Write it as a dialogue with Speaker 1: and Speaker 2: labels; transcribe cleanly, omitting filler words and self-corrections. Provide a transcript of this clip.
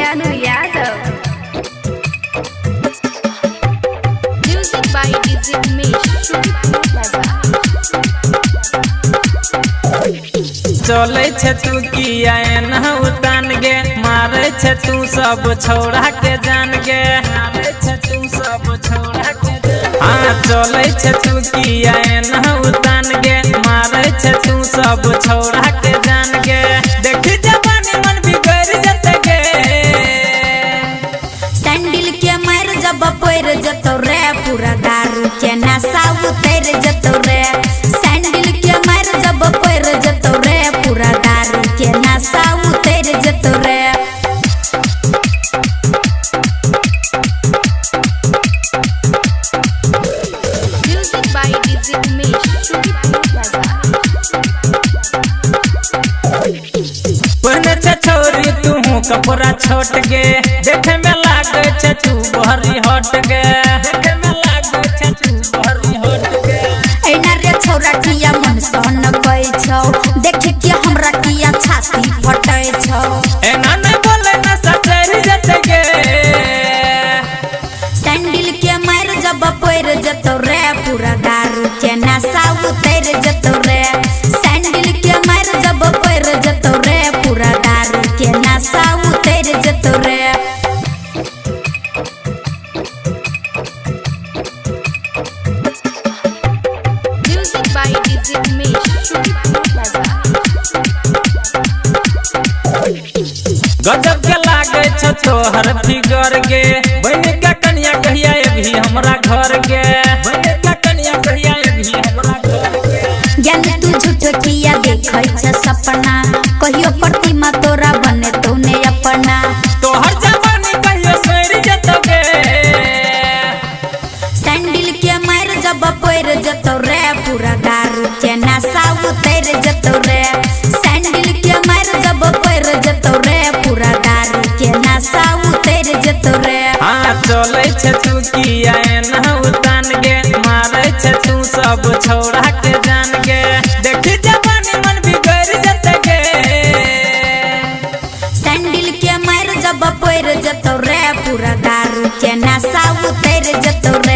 Speaker 1: Janu Yadav. Music by DJ Umesh, Shukipur Bazaar.
Speaker 2: चले छे तू किया न उतान गे, मारे छे तू सब छोड़ा के जान गे, मारे छे तू सब छोड़ा के जान। हाँ चले छे तू किया न उतान गे, मारे छे तू सब छोड़ा के जान गे। देखी जवानी मन बिगड़ जते गे,
Speaker 3: सैंडल के मार जब पैर जतो रे, पूरा दारू के नशा उतर जतो रे। सैंडल के मार जब पैर जतो रे, पूरा दारू के नशा उतर जतो रे।
Speaker 1: Music by DJ Umesh, Shukipur Bazaar.
Speaker 2: पहने छे छोरी तू कपड़ा छोट गे, देखे में लागे छे तू बहरी हट गे, देखे में लागे छे तू बहरी हट गे।
Speaker 3: ऐना रे छोरा किया मन सहन कई छौ, देखे के हमरा किया छाती फटै छौ।
Speaker 2: एना नहीं बोले ना सचरी जते गे,
Speaker 3: सैंडल के मार जब पैर जतो रे, पूरा दारू के नशा उतर जतो रे। सैंडल के मार जब पैर जतो रे, पूरा दारू के नशा उतर जतो रे।
Speaker 1: Music by DJ Umesh, Shukipur Bazaar.
Speaker 2: गजब के लागे छे तोहर फिगर गे, बन का कन्या कहिया भी हमरा घर गे, बन का कन्या कहिया भी हमरा घर गे।
Speaker 3: ज्ञान तू झूठ किया देखै छ सपना, कहियो प्रतिमा तोरा बने तूने अपना।
Speaker 2: तोहर जवानी कहियो सोर जतोगे,
Speaker 3: सैंडल के मार जब पैर जतो रे, पूरा दारू के नशा उतर जतो रे। सैंडल के मार जब पैर जतो रे, पूरा दारू के नशा उतर जतो रे।
Speaker 2: हाँ चले छे तू किया न उतान गे, मारे छे तू सब छोड़ा के जान गे। देखी जवानी मन बिगड़ जते गे,
Speaker 3: सैंडल के मार जब पैर जतो रे, पूरा दारू के नशा उतर जतो रे।